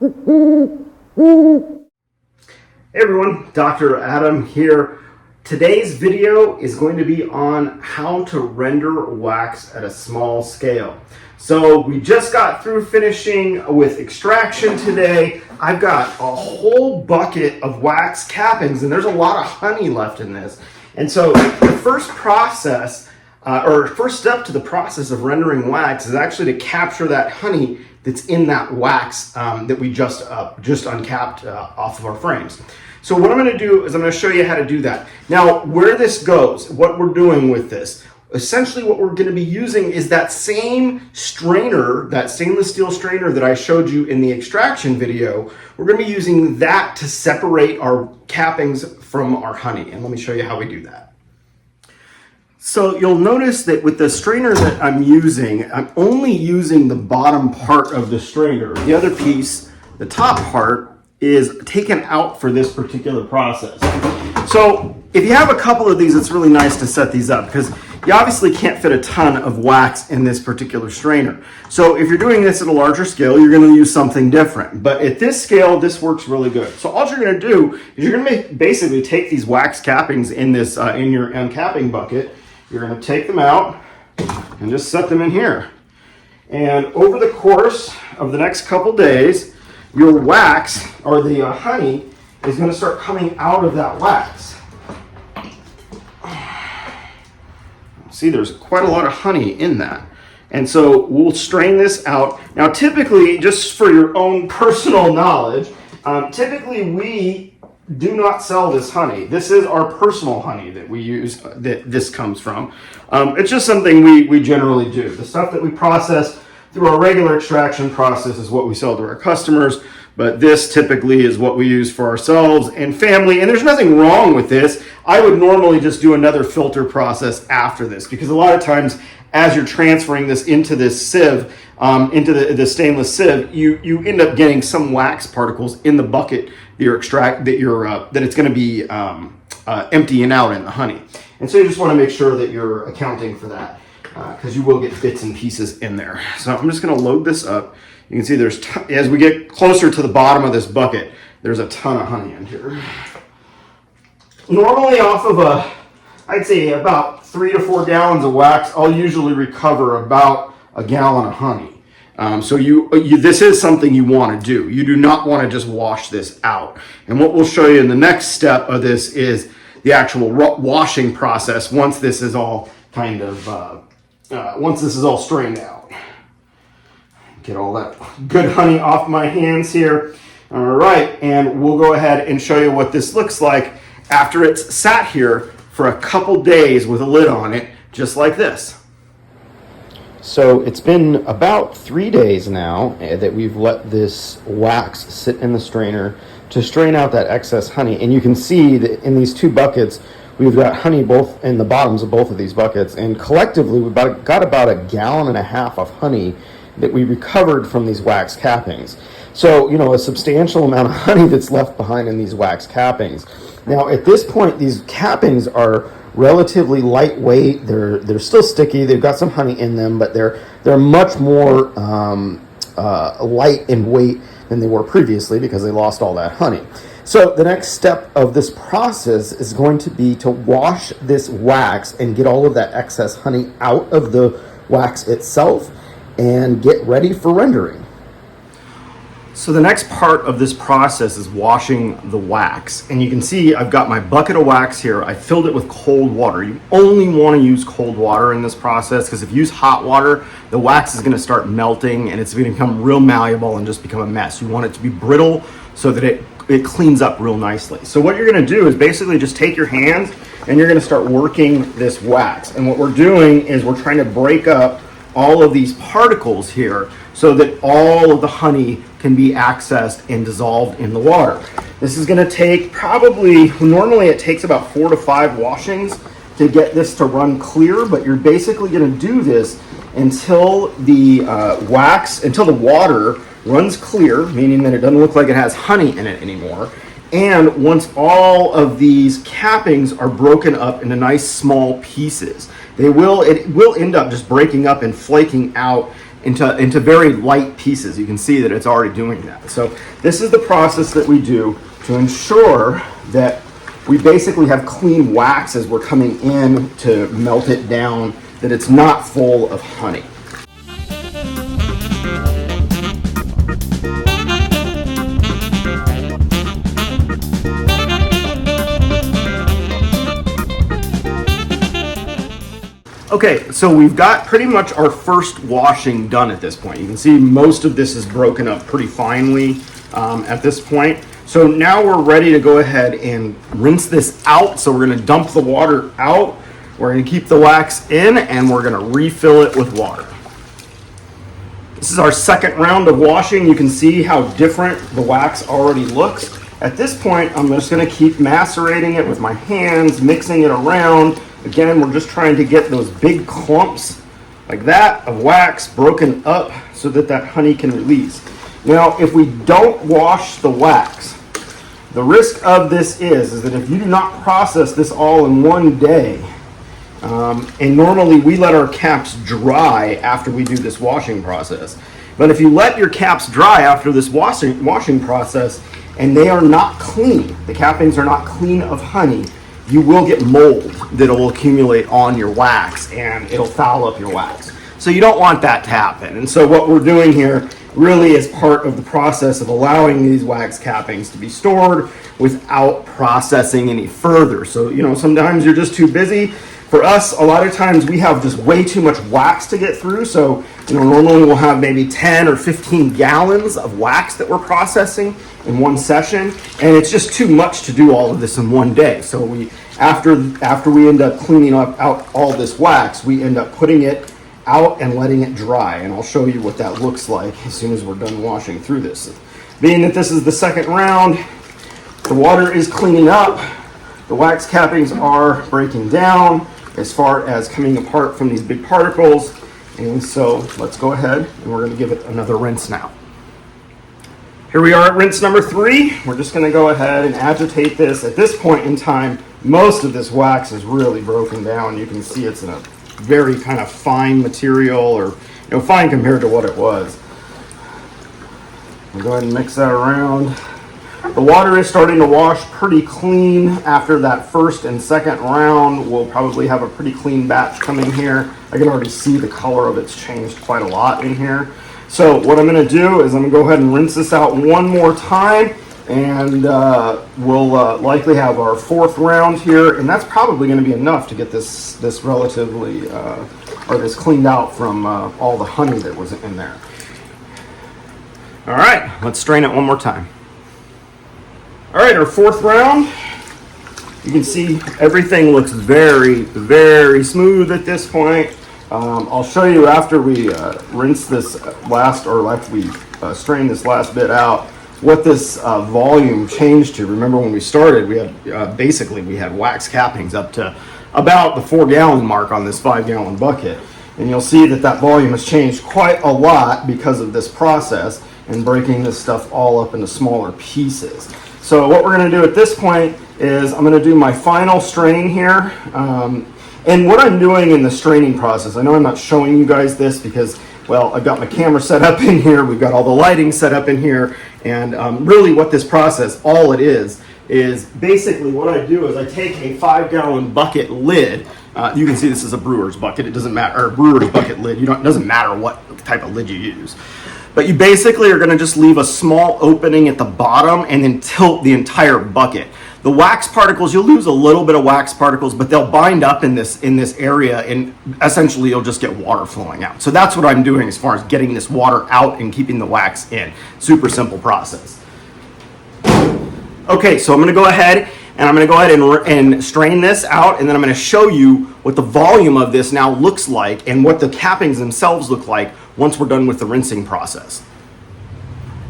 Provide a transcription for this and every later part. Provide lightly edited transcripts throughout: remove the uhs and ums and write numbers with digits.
Hey everyone, Dr. Adam here. Today's video is going to be on how to render wax at a small scale. So we just got through finishing with extraction today. I've got a whole bucket of wax cappings and there's a lot of honey left in this. And so the first process, first step to the process of rendering wax is actually to capture that honey that's in that wax that we just uncapped off of our frames. So what I'm going to do is I'm going to show you how to do that. Now, where this goes, what we're doing with this, essentially what we're going to be using is that same strainer, that stainless steel strainer that I showed you in the extraction video. We're going to be using that to separate our cappings from our honey. And let me show you how we do that. So you'll notice that with the strainer that I'm using, I'm only using the bottom part of the strainer. The other piece, the top part, is taken out for this particular process. So if you have a couple of these, it's really nice to set these up because you obviously can't fit a ton of wax in this particular strainer. So if you're doing this at a larger scale, you're going to use something different. But at this scale, this works really good. So all you're going to do is you're going to basically take these wax cappings in this in your uncapping bucket. You're going to take them out and just set them in here. And over the course of the next couple days, your wax, or the honey, is going to start coming out of that wax. See, there's quite a lot of honey in that. And so we'll strain this out. Now, typically, just for your own personal knowledge, typically we do not sell this honey. This is our personal honey that we use, that this comes from. It's just something we generally do. The stuff that we process through our regular extraction process is what we sell to our customers, but this typically is what we use for ourselves and family, and there's nothing wrong with this. I would normally just do another filter process after this, because a lot of times as you're transferring this into this sieve, into the stainless sieve, you end up getting some wax particles in the bucket that it's going to be emptying out in the honey. And so you just want to make sure that you're accounting for that, because you will get bits and pieces in there. So I'm just going to load this up. You can see there's, as we get closer to the bottom of this bucket, there's a ton of honey in here. Normally off of I'd say about 3 to 4 gallons of wax, I'll usually recover about a gallon of honey. So this is something you want to do. You do not want to just wash this out. And what we'll show you in the next step of this is the actual washing process once this is all kind of, once this is all strained out. Get all that good honey off my hands here. All right, and we'll go ahead and show you what this looks like after it's sat here for a couple days with a lid on it, just like this. So it's been about 3 days now that we've let this wax sit in the strainer to strain out that excess honey. And you can see that in these 2 buckets, we've got honey both in the bottoms of both of these buckets. And collectively, we've got about 1.5 gallons of honey that we recovered from these wax cappings. So, a substantial amount of honey that's left behind in these wax cappings. Now, at this point, these cappings are relatively lightweight. They're still sticky. They've got some honey in them, but they're much more light in weight than they were previously because they lost all that honey. So the next step of this process is going to be to wash this wax and get all of that excess honey out of the wax itself and get ready for rendering. So the next part of this process is washing the wax. And you can see I've got my bucket of wax here. I filled it with cold water. You only want to use cold water in this process because if you use hot water, the wax is going to start melting and it's going to become real malleable and just become a mess. You want it to be brittle so that it cleans up real nicely. So what you're going to do is basically just take your hands and you're going to start working this wax. And what we're doing is we're trying to break up all of these particles here so that all of the honey can be accessed and dissolved in the water. This is going to take normally it takes about 4 to 5 washings to get this to run clear, but you're basically going to do this until the water runs clear, meaning that it doesn't look like it has honey in it anymore. And once all of these cappings are broken up into nice small pieces, it will end up just breaking up and flaking out into very light pieces. You can see that it's already doing that. So this is the process that we do to ensure that we basically have clean wax as we're coming in to melt it down, that it's not full of honey. Okay, so we've got pretty much our first washing done at this point. You can see most of this is broken up pretty finely at this point. So now we're ready to go ahead and rinse this out. So we're going to dump the water out. We're going to keep the wax in, and we're going to refill it with water. This is our second round of washing. You can see how different the wax already looks. At this point, I'm just going to keep macerating it with my hands, mixing it around. Again, we're just trying to get those big clumps like that of wax broken up so that that honey can release. Now, if we don't wash the wax, the risk of this is that if you do not process this all in one day, and normally we let our caps dry after we do this washing process, but if you let your caps dry after this washing process and they are not clean, the cappings are not clean of honey, you will get mold that will accumulate on your wax and it'll foul up your wax. So you don't want that to happen. And so what we're doing here really is part of the process of allowing these wax cappings to be stored without processing any further. So, sometimes you're just too busy. For us, a lot of times we have just way too much wax to get through. So, normally we'll have maybe 10 or 15 gallons of wax that we're processing in one session. And it's just too much to do all of this in one day. So after we end up cleaning out all this wax, we end up putting it out and letting it dry. And I'll show you what that looks like as soon as we're done washing through this. Being that this is the second round, the water is cleaning up. The wax cappings are breaking down as far as coming apart from these big particles. And so let's go ahead and we're going to give it another rinse now. Here we are at rinse number 3. We're just going to go ahead and agitate this. At this point in time, most of this wax is really broken down. You can see it's in a very kind of fine material, or fine compared to what it was. We'll go ahead and mix that around. The water is starting to wash pretty clean. After that first and second round, we'll probably have a pretty clean batch coming here. I can already see the color of it's changed quite a lot in here. So what I'm going to do is I'm going to go ahead and rinse this out one more time, and we'll likely have our fourth round here, and that's probably going to be enough to get this relatively, or this cleaned out from all the honey that was in there. All right, let's strain it one more time. All right, our fourth round. You can see everything looks very, very smooth at this point. I'll show you after we rinse this after we strain this last bit out, what this volume changed to. Remember when we started, we had we had wax cappings up to about the 4-gallon mark on this 5-gallon bucket. And you'll see that volume has changed quite a lot because of this process and breaking this stuff all up into smaller pieces. So what we're going to do at this point is I'm going to do my final strain here. And what I'm doing in the straining process, I know I'm not showing you guys this because, well, I've got my camera set up in here, we've got all the lighting set up in here, and really what this process, all it is basically what I do is I take a 5-gallon bucket lid. You can see this is a brewer's bucket. It doesn't matter, or brewer's bucket lid. It doesn't matter what type of lid you use. But you basically are going to just leave a small opening at the bottom and then tilt the entire bucket. The wax particles, you'll lose a little bit of wax particles, but they'll bind up in this area, and essentially you'll just get water flowing out. So that's what I'm doing as far as getting this water out and keeping the wax in. Super simple process. Okay, so I'm going to go ahead and strain this out, and then I'm going to show you what the volume of this now looks like and what the cappings themselves look like once we're done with the rinsing process.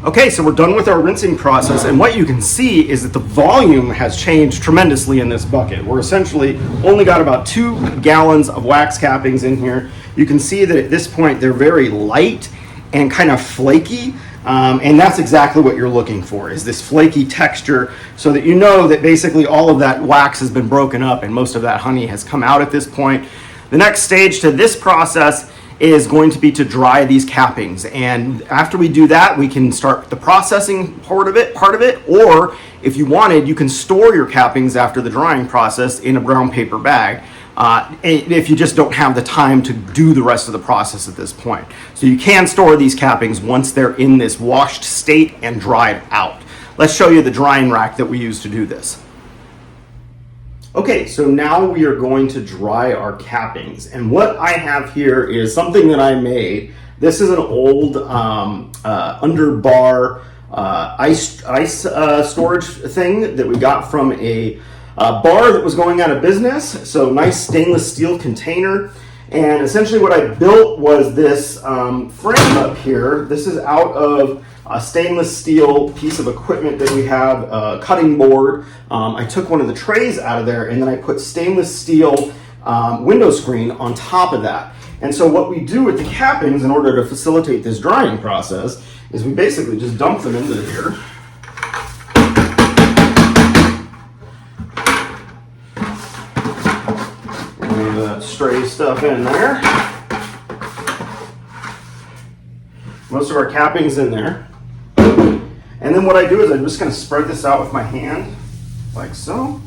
Okay, so we're done with our rinsing process, and what you can see is that the volume has changed tremendously in this bucket. We're essentially only got about 2 gallons of wax cappings in here. You can see that at this point they're very light and kind of flaky, and that's exactly what you're looking for, is this flaky texture, so that you know that basically all of that wax has been broken up and most of that honey has come out at this point. The next stage to this process is going to be to dry these cappings. And after we do that, we can start the processing part of it, or if you wanted, you can store your cappings after the drying process in a brown paper bag. If you just don't have the time to do the rest of the process at this point. So you can store these cappings once they're in this washed state and dried out. Let's show you the drying rack that we use to do this. Okay, so now we are going to dry our cappings. And what I have here is something that I made. This is an old underbar ice storage thing that we got from a bar that was going out of business. So nice stainless steel container. And essentially what I built was this frame up here. This is out of a stainless steel piece of equipment that we have, a cutting board. I took one of the trays out of there, and then I put stainless steel window screen on top of that. And so what we do with the cappings in order to facilitate this drying process is we basically just dump them into here. Leave that stray stuff in there. Most of our cappings in there. And then what I do is I'm just going to spread this out with my hand, like so.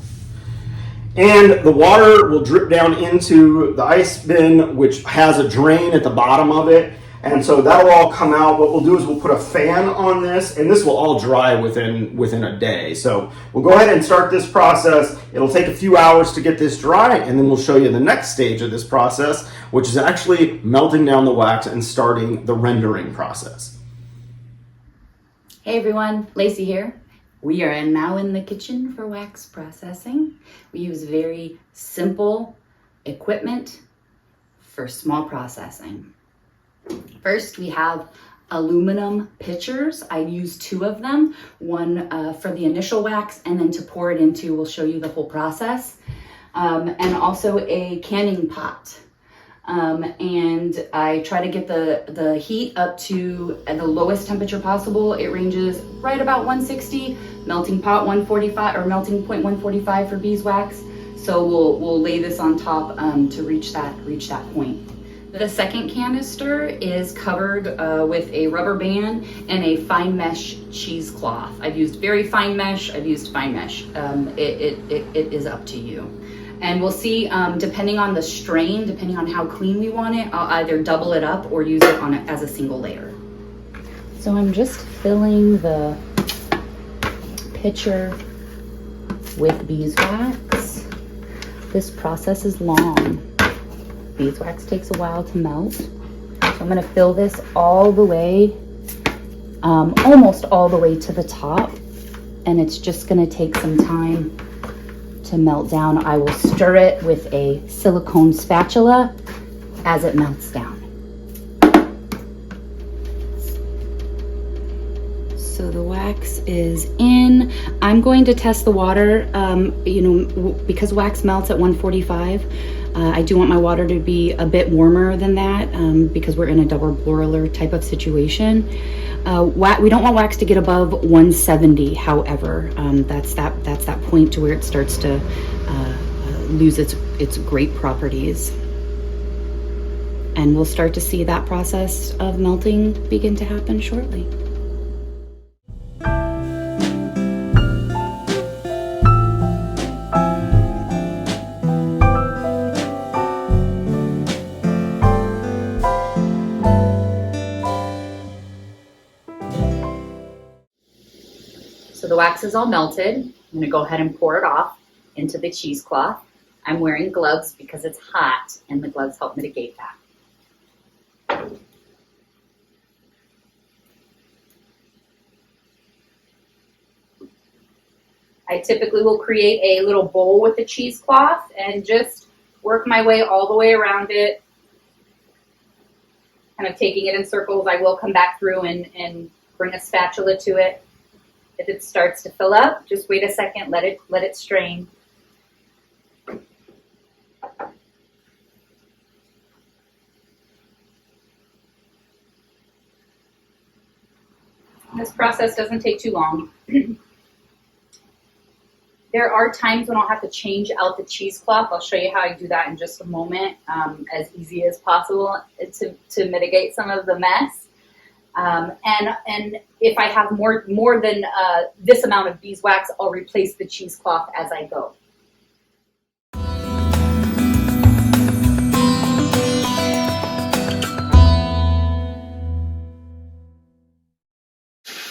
And the water will drip down into the ice bin, which has a drain at the bottom of it. And so that'll all come out. What we'll do is we'll put a fan on this, and this will all dry within a day. So we'll go ahead and start this process. It'll take a few hours to get this dry, and then we'll show you the next stage of this process, which is actually melting down the wax and starting the rendering process. Hey everyone, Lacey here. We are now in the kitchen for wax processing. We use very simple equipment for small processing. First, we have aluminum pitchers. I use 2 of them, one for the initial wax and then to pour it into. We'll show you the whole process. And also a canning pot. And I try to get the heat up to the lowest temperature possible. It ranges right about 160, melting pot 145 or melting point 145 for beeswax. So we'll lay this on top to reach that point. The second canister is covered with a rubber band and a fine mesh cheesecloth. I've used very fine mesh. I've used fine mesh. It is up to you. And we'll see, depending on the strain, depending on how clean we want it, I'll either double it up or use it on it as a single layer. So I'm just filling the pitcher with beeswax. This process is long. Beeswax takes a while to melt. So I'm gonna fill this all the way, almost all the way to the top. And it's just gonna take some time to melt down. I will stir it with a silicone spatula as it melts down. So the wax is in. I'm going to test the water, because wax melts at 145. I do want my water to be a bit warmer than that because we're in a double boiler type of situation. We don't want wax to get above 170. However, that's that point to where it starts to lose its great properties. And we'll start to see that process of melting begin to happen shortly. So the wax is all melted. I'm gonna go ahead and pour it off into the cheesecloth. I'm wearing gloves because it's hot and the gloves help mitigate that. I typically will create a little bowl with the cheesecloth and just work my way all the way around it, kind of taking it in circles. I will come back through and bring a spatula to it. If it starts to fill up, just wait a second, let it strain. This process doesn't take too long. There are times when I'll have to change out the cheesecloth. I'll show you how I do that in just a moment, as easy as possible to mitigate some of the mess. And if I have more than this amount of beeswax, I'll replace the cheesecloth as I go.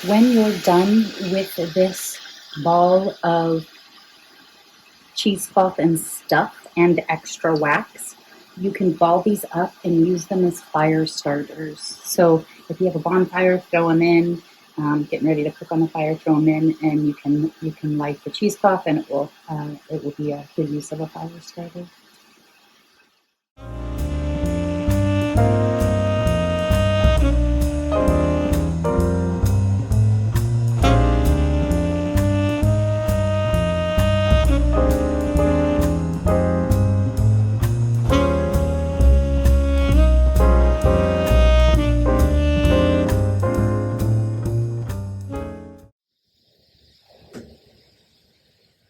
When you're done with this ball of cheesecloth and stuff and extra wax, you can ball these up and use them as fire starters. So if you have a bonfire, throw them in. Getting ready to cook on the fire, throw them in, and you can light the cheesecloth, and it will be a good use of a fire starter.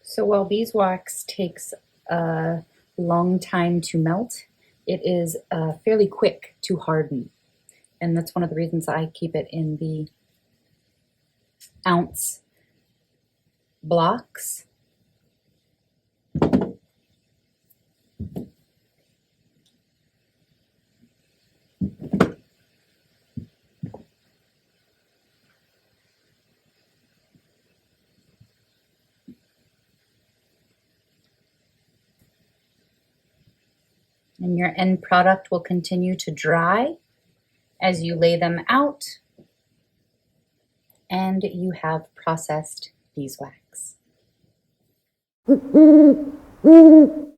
So while beeswax takes a long time to melt, it is fairly quick to harden. And that's one of the reasons I keep it in the ounce blocks. And your end product will continue to dry as you lay them out, and you have processed beeswax.